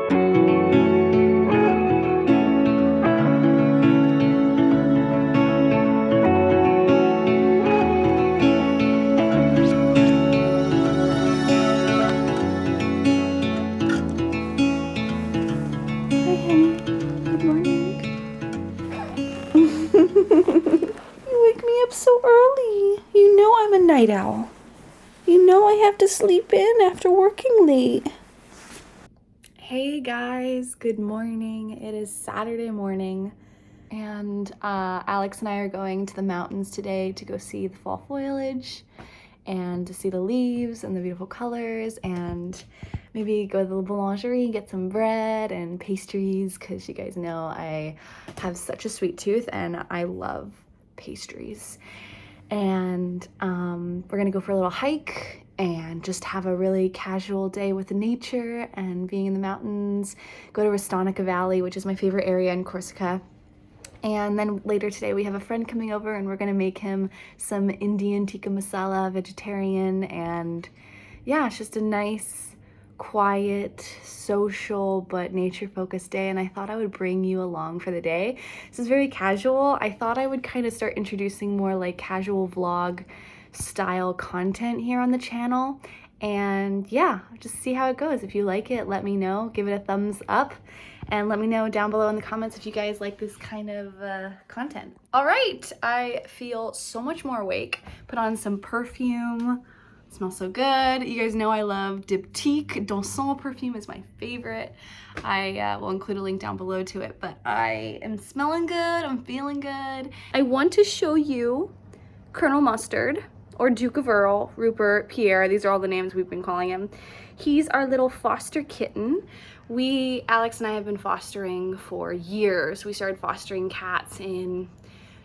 You wake me up so early. You know I'm a night owl. You know I have to sleep in after working late. Hey guys, good morning. It is Saturday morning and Alex and I are going to the mountains today to go see the fall foliage and to see the leaves and the beautiful colors and maybe go to the boulangerie and get some bread and pastries because you guys know I have such a sweet tooth and I love pastries. And we're gonna go for a little hike and just have a really casual day with nature and being in the mountains, go to Restonica Valley, which is my favorite area in Corsica. And then later today we have a friend coming over and we're gonna make him some Indian tikka masala, vegetarian, and yeah, it's just a nice, quiet, social, but nature-focused day, and I thought I would bring you along for the day. This is very casual. I thought I would kind of start introducing more like casual vlog style content here on the channel, and yeah, just see how it goes. If you like it, let me know. Give it a thumbs up, and let me know down below in the comments if you guys like this kind of content. All right, I feel so much more awake. Put on some perfume. Smells so good. You guys know I love Diptyque Dansant perfume is my favorite. I will include a link down below to it, but I am smelling good. I'm feeling good. I want to show you Colonel Mustard, or Duke of Earl, Rupert, Pierre. These are all the names we've been calling him. He's our little foster kitten. Alex and I have been fostering for years. We started fostering cats in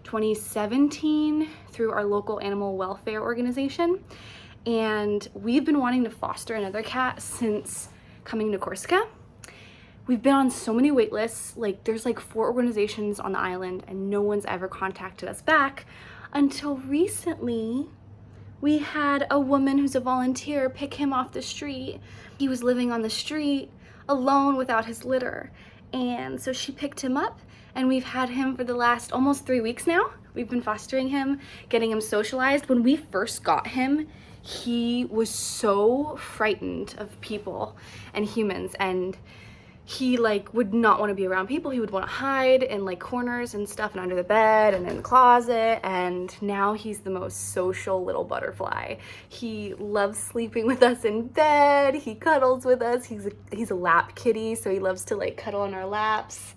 2017 through our local animal welfare organization. And we've been wanting to foster another cat since coming to Corsica. We've been on so many wait lists, like there's like 4 organizations on the island and no one's ever contacted us back until recently. We had a woman who's a volunteer pick him off the street. He was living on the street alone without his litter. And so she picked him up and we've had him for the last almost 3 weeks now. We've been fostering him, getting him socialized. When we first got him, he was so frightened of people and humans, and he like would not want to be around people. He would want to hide in like corners and stuff and under the bed and in the closet, and now he's the most social little butterfly. He loves sleeping with us in bed. He cuddles with us. He's a lap kitty, so he loves to like cuddle on our laps,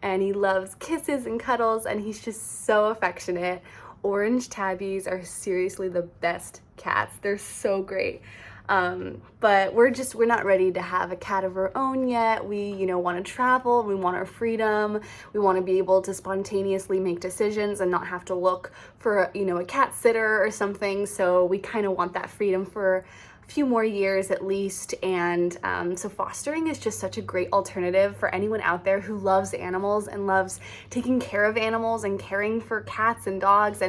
and he loves kisses and cuddles, and he's just so affectionate. Orange tabbies are seriously the best cats. They're so great. But we're not ready to have a cat of our own yet. We, want to travel. We want our freedom. We want to be able to spontaneously make decisions and not have to look for, a cat sitter or something. So we kind of want that freedom for few more years at least, and so fostering is just such a great alternative for anyone out there who loves animals and loves taking care of animals and caring for cats and dogs,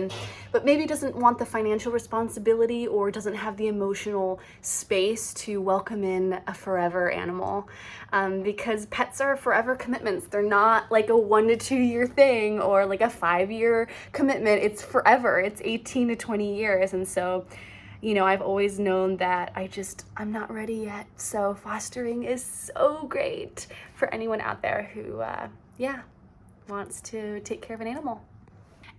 but maybe doesn't want the financial responsibility or doesn't have the emotional space to welcome in a forever animal, because pets are forever commitments. They're not like a 1 to 2 year thing or like a 5-year commitment. It's forever. It's 18 to 20 years, and so I've always known that I'm not ready yet. So fostering is so great for anyone out there who, wants to take care of an animal.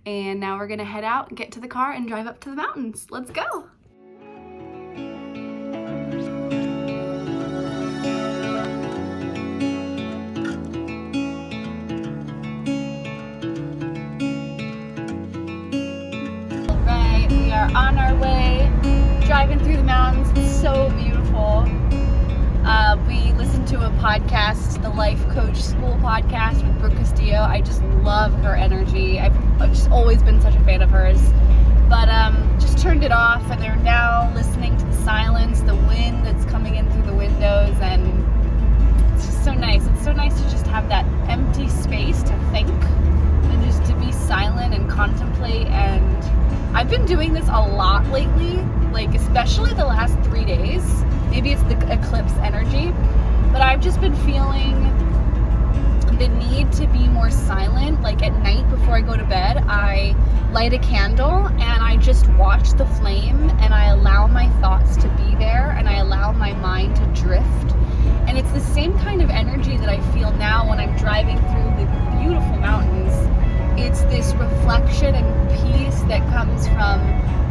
And now we're gonna head out, get to the car, and drive up to the mountains. Let's go. All right, we are on our way. Driving through the mountains, it's so beautiful. We listened to a podcast, the Life Coach School podcast with Brooke Castillo. I just love her energy. I've just always been such a fan of hers. But just turned it off, and they're now listening to the silence, the wind that's coming in through the windows, and it's just so nice. It's so nice to just have that empty space to think and just to be silent and contemplate. And I've been doing this a lot lately, like especially the last 3 days. Maybe it's the eclipse energy, but I've just been feeling the need to be more silent. Like at night before I go to bed, I light a candle and I just watch the flame, and I allow my thoughts to be there, and I allow my mind to drift. And it's the same kind of energy that I feel now when I'm driving through the beautiful mountains. It's this reflection and peace that comes from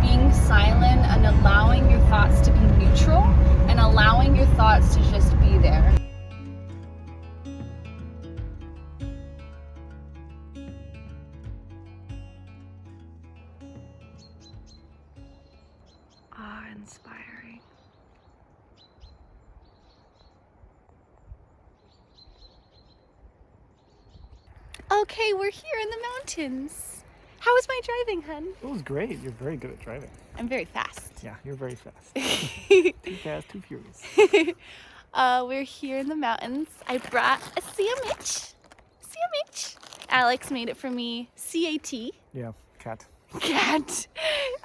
being silent and allowing your thoughts to be neutral and allowing your thoughts to just be there. Awe-inspiring. Okay, we're here in the mountains. How was my driving, hun? It was great. You're very good at driving. I'm very fast. Yeah, you're very fast. Too fast, too furious. We're here in the mountains. I brought a sandwich. Sandwich. Alex made it for me. C-A-T. Yeah, cat. Cat.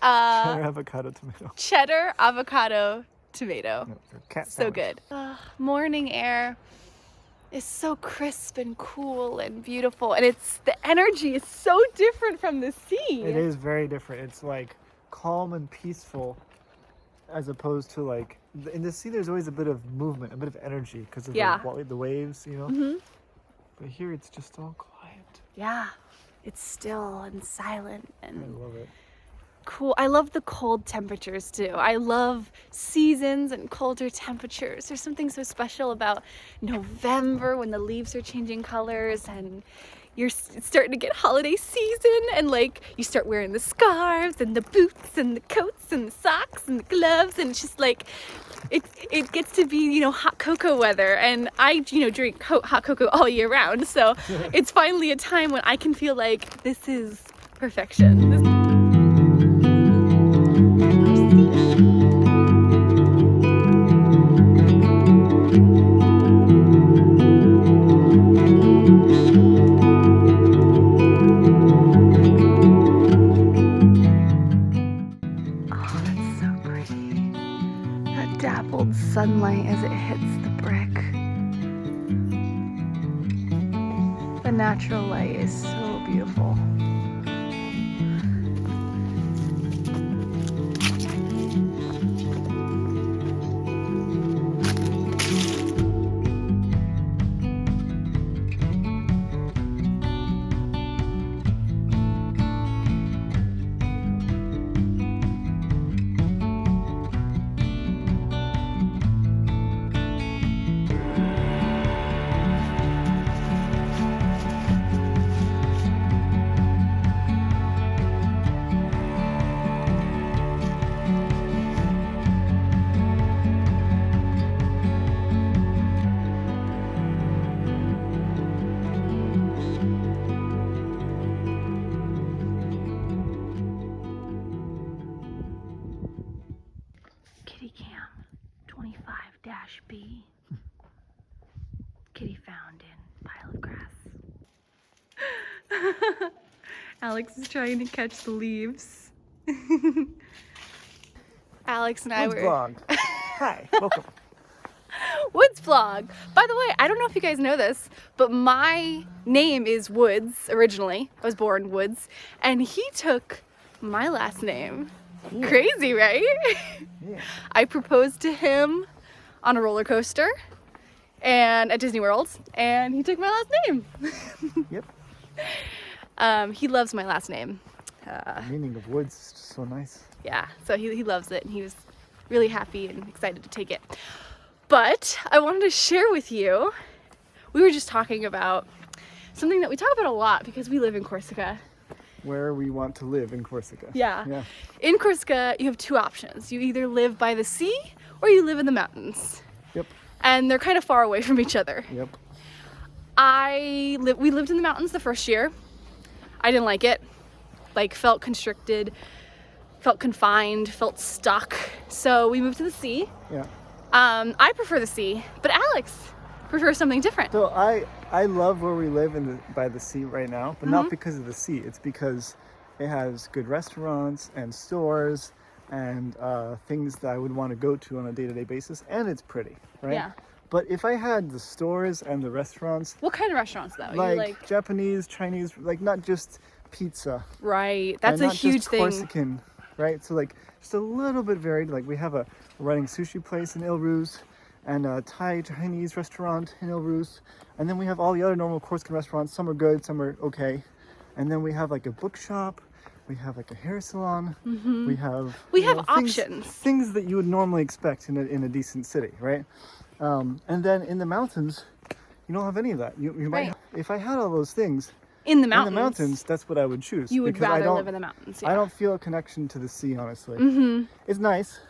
Cheddar avocado tomato. Cheddar avocado tomato. No, cat So sandwich. good. Morning air is so crisp and cool and beautiful, and the energy is so different from the sea. It is very different. It's like calm and peaceful, as opposed to like in the sea. There's always a bit of movement, a bit of energy because of the waves, you know. Mm-hmm. But here it's just all quiet. Yeah, it's still and silent and I love it. cool. I love the cold temperatures too. I love seasons and colder temperatures. There's something so special about November when the leaves are changing colors and it's starting to get holiday season, and like you start wearing the scarves and the boots and the coats and the socks and the gloves, and it's just like it gets to be, hot cocoa weather, and I drink hot cocoa all year round, so it's finally a time when I can feel like this is perfection. Dappled sunlight as it hits the brick. The natural light is so beautiful. Kitty cam 25-B. Kitty found in pile of grass. Alex is trying to catch the leaves. Alex and I Woods vlog. Hi, welcome. Woods vlog. By the way, I don't know if you guys know this, but my name is Woods originally. I was born Woods, and he took my last name. Yeah. Crazy, right? Yeah. I proposed to him on a roller coaster and at Disney World, and he took my last name. Yep. He loves my last name. The meaning of Woods is just so nice. Yeah, so he loves it, and he was really happy and excited to take it. But I wanted to share with you, we were just talking about something that we talk about a lot because we live in Corsica. Where we want to live in Corsica. Yeah. In Corsica, you have two options. You either live by the sea or you live in the mountains. Yep. And they're kind of far away from each other. Yep. We lived in the mountains the first year. I didn't like it. Felt constricted, felt confined, felt stuck. So we moved to the sea. Yeah. I prefer the sea, but Alex prefers something different. So I love where we live by the sea right now, but not because of the sea. It's because it has good restaurants and stores and things that I would want to go to on a day-to-day basis, and it's pretty, right? Yeah. But if I had the stores and the restaurants. What kind of restaurants though? Like Japanese, Chinese, like not just pizza. Right. That's a huge thing. Corsican, right? So like just a little bit varied. Like we have a running sushi place in Ilruz and a Thai Chinese restaurant in Ilruz. And then we have all the other normal Corsican restaurants. Some are good, some are okay. And then we have like a bookshop. We have like a hair salon. We have options. Things that you would normally expect in a decent city, right? And then in the mountains, you don't have any of that. You might, if I had all those things in the mountains, that's what I would choose. You would rather live in the mountains. Yeah. I don't feel a connection to the sea, honestly. It's nice.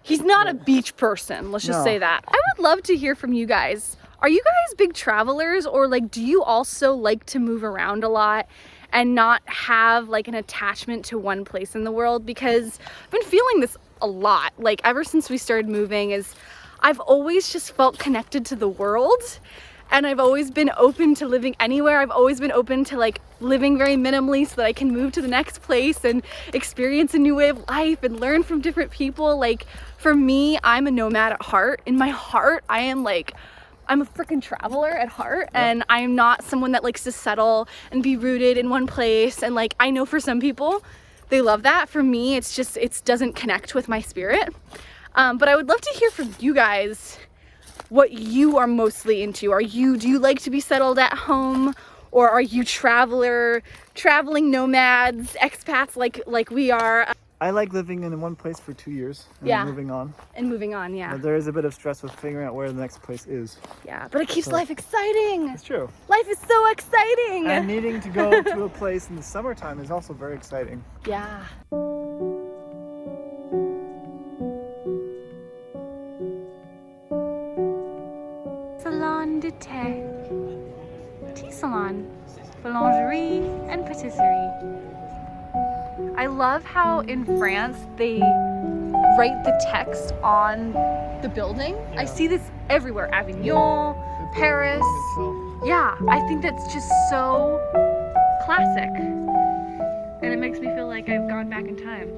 He's not a beach person. Let's just say that. I would love to hear from you guys. Are you guys big travelers, or like, do you also like to move around a lot and not have like an attachment to one place in the world? Because I've been feeling this a lot. Like ever since we started moving, I've always just felt connected to the world, and I've always been open to living anywhere. I've always been open to like living very minimally so that I can move to the next place and experience a new way of life and learn from different people. Like for me, I'm a nomad at heart. In my heart, I'm a freaking traveler at heart, and I'm not someone that likes to settle and be rooted in one place. And like, I know for some people, they love that. For me, it doesn't connect with my spirit. But I would love to hear from you guys what you are mostly into. Do you like to be settled at home, or are you traveling nomads, expats like we are? I like living in one place for 2 years and then moving on. Yeah. But there is a bit of stress with figuring out where the next place is. Yeah, but it keeps life exciting. It's true. Life is so exciting. And needing to go to a place in the summertime is also very exciting. Yeah. Salon de thé. Tea salon. Boulangerie and patisserie. I love how in France they write the text on the building. I see this everywhere. Avignon, Paris. Yeah, I think that's just so classic. And it makes me feel like I've gone back in time.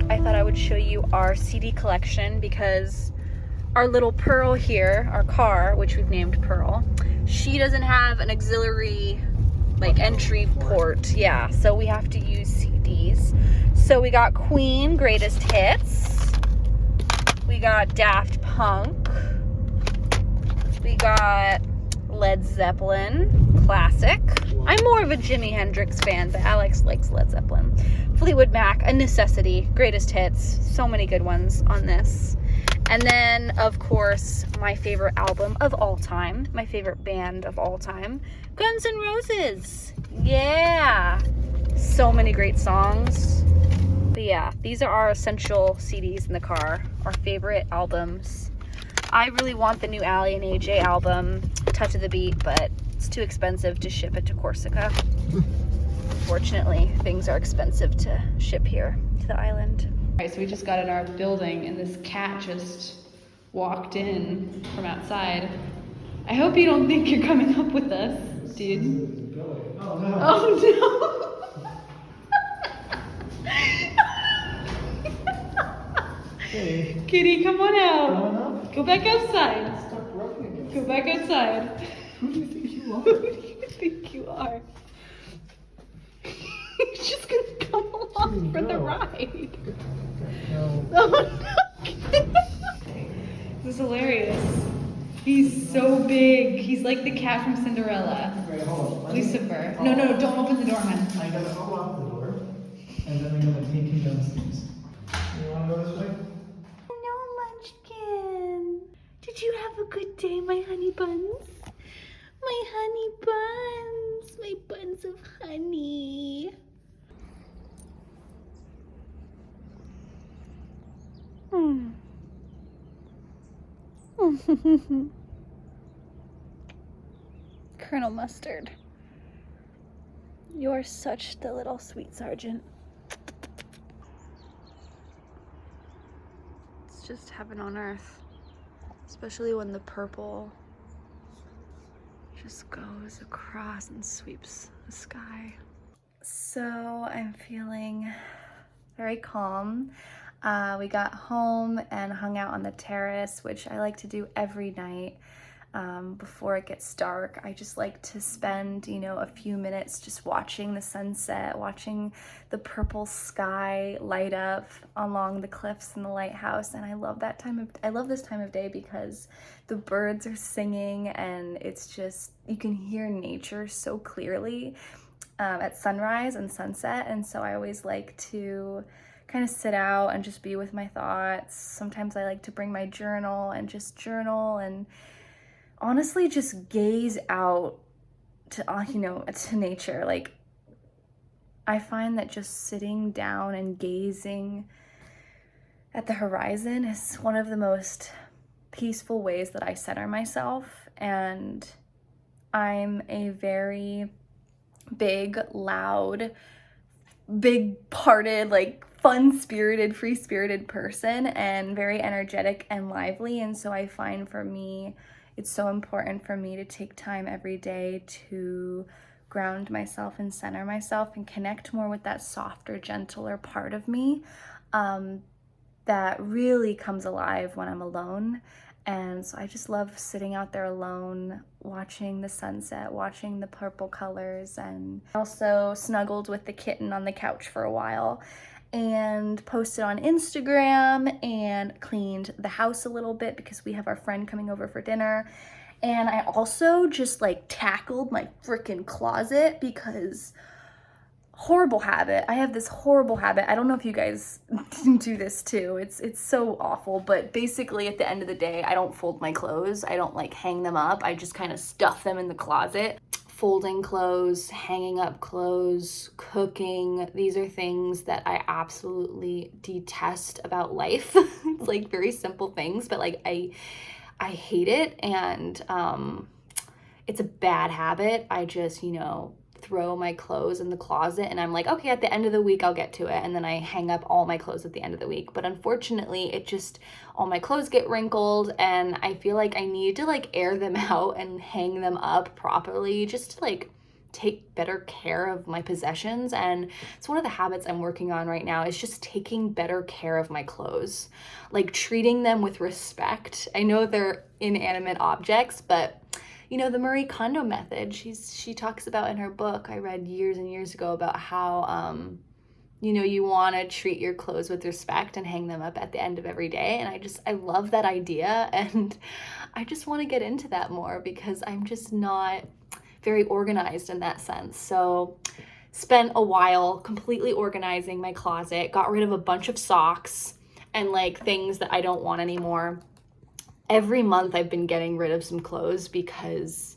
I thought I would show you our CD collection, because our little Pearl here, our car, which we've named Pearl, she doesn't have an auxiliary like entry port. Yeah, so we have to use CDs. So we got Queen Greatest Hits, we got Daft Punk, we got Led Zeppelin Classic. I'm more of a Jimi Hendrix fan, but Alex likes Led Zeppelin. Fleetwood Mac, A Necessity, Greatest Hits, so many good ones on this. And then, of course, my favorite album of all time, my favorite band of all time, Guns N' Roses. Yeah, so many great songs. But yeah, these are our essential CDs in the car, our favorite albums. I really want the new Ali and AJ album, Touch of the Beat, but it's too expensive to ship it to Corsica. Unfortunately, things are expensive to ship here to the island. All right, so we just got in our building and this cat just walked in from outside. I hope you don't think you're coming up with us, dude. Oh no. Oh no. Hey. Kitty, come on out. Come on up. Go back outside. Stop rubbing against Go back outside. Who do you think you are? Who do you think you are? He's just gonna come along for the ride. No. Oh no! This is hilarious. He's so big. He's like the cat from Cinderella. Wait, hold on. Lucifer. No, don't open the door, hon. I gotta unlock the door, and then I'm gonna take you downstairs. You wanna go this way? Did you have a good day, my honey buns? My honey buns, my buns of honey. Hmm. Colonel Mustard, you're such the little sweet sergeant. It's just heaven on earth, especially when the purple just goes across and sweeps the sky. So I'm feeling very calm. We got home and hung out on the terrace, which I like to do every night before it gets dark. I just like to spend, you know, a few minutes just watching the sunset, watching the purple sky light up along the cliffs and the lighthouse. And I love this time of day because the birds are singing and it's just, you can hear nature so clearly at sunrise and sunset. And so I always like to kind of sit out and just be with my thoughts. Sometimes I like to bring my journal and just journal and honestly just gaze out to, to nature. Like, I find that just sitting down and gazing at the horizon is one of the most peaceful ways that I center myself. And I'm a very big, loud, big-hearted, like fun-spirited, free-spirited person and very energetic and lively. And so I find for me, it's so important for me to take time every day to ground myself and center myself and connect more with that softer, gentler part of me that really comes alive when I'm alone. And so I just love sitting out there alone, watching the sunset, watching the purple colors, and also snuggled with the kitten on the couch for a while and posted on Instagram and cleaned the house a little bit because we have our friend coming over for dinner. And I also just like tackled my freaking closet because horrible habit. I have this horrible habit. I don't know if you guys do this too. It's so awful, but basically at the end of the day, I don't fold my clothes. I don't like hang them up. I just kind of stuff them in the closet. Folding clothes, hanging up clothes, cooking. These are things that I absolutely detest about life. It's like very simple things, but like I hate it, and it's a bad habit. I just, throw my clothes in the closet and I'm like, okay, at the end of the week I'll get to it, and then I hang up all my clothes at the end of the week. But unfortunately, all my clothes get wrinkled and I feel like I need to like air them out and hang them up properly just to like take better care of my possessions. And it's one of the habits I'm working on right now, is just taking better care of my clothes, like treating them with respect. I know they're inanimate objects, but the Marie Kondo method, she talks about in her book, I read years and years ago, about how, you want to treat your clothes with respect and hang them up at the end of every day. And I love that idea. And I just want to get into that more because I'm just not very organized in that sense. So spent a while completely organizing my closet, got rid of a bunch of socks and like things that I don't want anymore. Every month I've been getting rid of some clothes because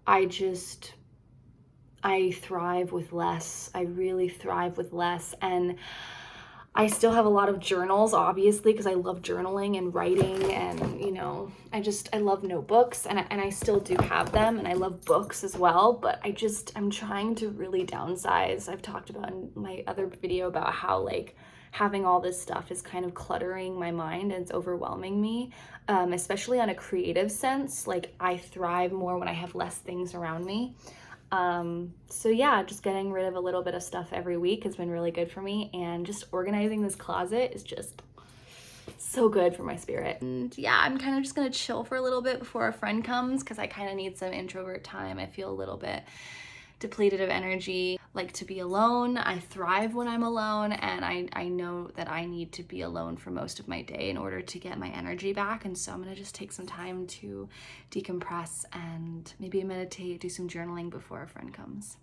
I thrive with less. I really thrive with less. And I still have a lot of journals, obviously, because I love journaling and writing, and I love notebooks, and I still do have them, and I love books as well, but I'm trying to really downsize. I've talked about in my other video about how like having all this stuff is kind of cluttering my mind and it's overwhelming me, especially on a creative sense. Like, I thrive more when I have less things around me. So yeah, just getting rid of a little bit of stuff every week has been really good for me, and just organizing this closet is just so good for my spirit. And yeah, I'm kind of just gonna chill for a little bit before a friend comes because I kind of need some introvert time. I feel a little bit depleted of energy, like to be alone. I thrive when I'm alone, and I know that I need to be alone for most of my day in order to get my energy back. And so I'm gonna just take some time to decompress and maybe meditate, do some journaling before a friend comes.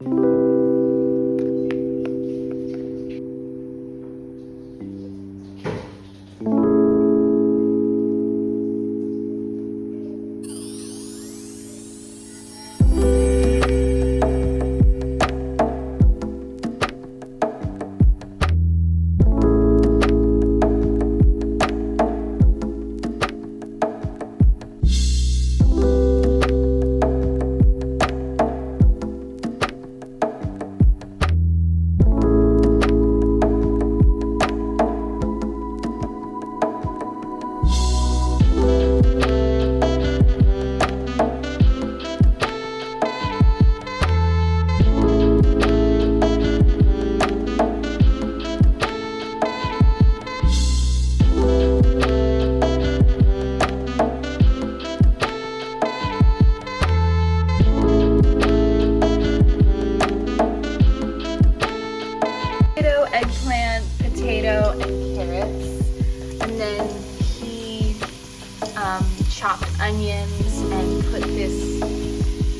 chopped onions and put this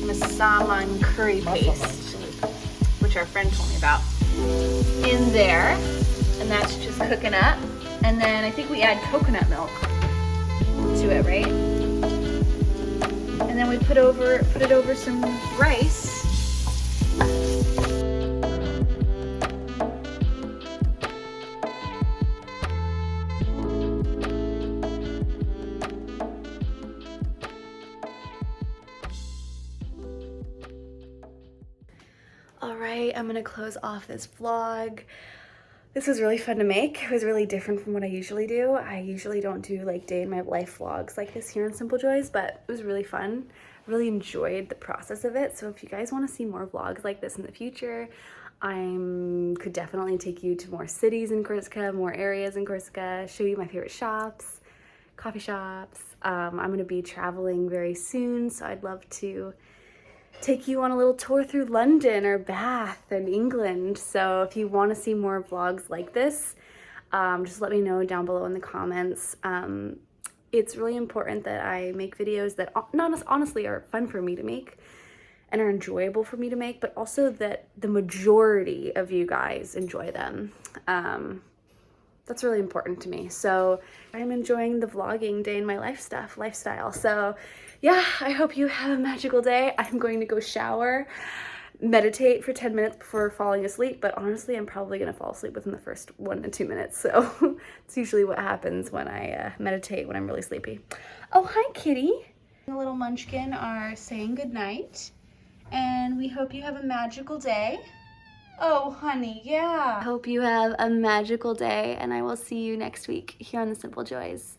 masaman curry paste, which our friend told me about, in there. And that's just cooking up. And then I think we add coconut milk to it, right? And then we put it over some rice. All right, I'm gonna close off this vlog. This was really fun to make. It was really different from what I usually do. I usually don't do like day in my life vlogs like this here on Simple Joys, but it was really fun. I really enjoyed the process of it. So if you guys want to see more vlogs like this in the future, I could definitely take you to more cities in Corsica, more areas in Corsica, show you my favorite shops, coffee shops. I'm gonna be traveling very soon, so I'd love to take you on a little tour through London or Bath and England. So if you want to see more vlogs like this, just let me know down below in the comments. It's really important that I make videos that honestly are fun for me to make and are enjoyable for me to make, but also that the majority of you guys enjoy them. That's really important to me. So I'm enjoying the vlogging day in my life lifestyle. So yeah, I hope you have a magical day. I'm going to go shower, meditate for 10 minutes before falling asleep, but honestly, I'm probably gonna fall asleep within the first 1 to 2 minutes. So it's usually what happens when I meditate when I'm really sleepy. Oh, hi, kitty. The little munchkin are saying goodnight, and we hope you have a magical day. Oh, honey, yeah. I hope you have a magical day, and I will see you next week here on the Simple Joys.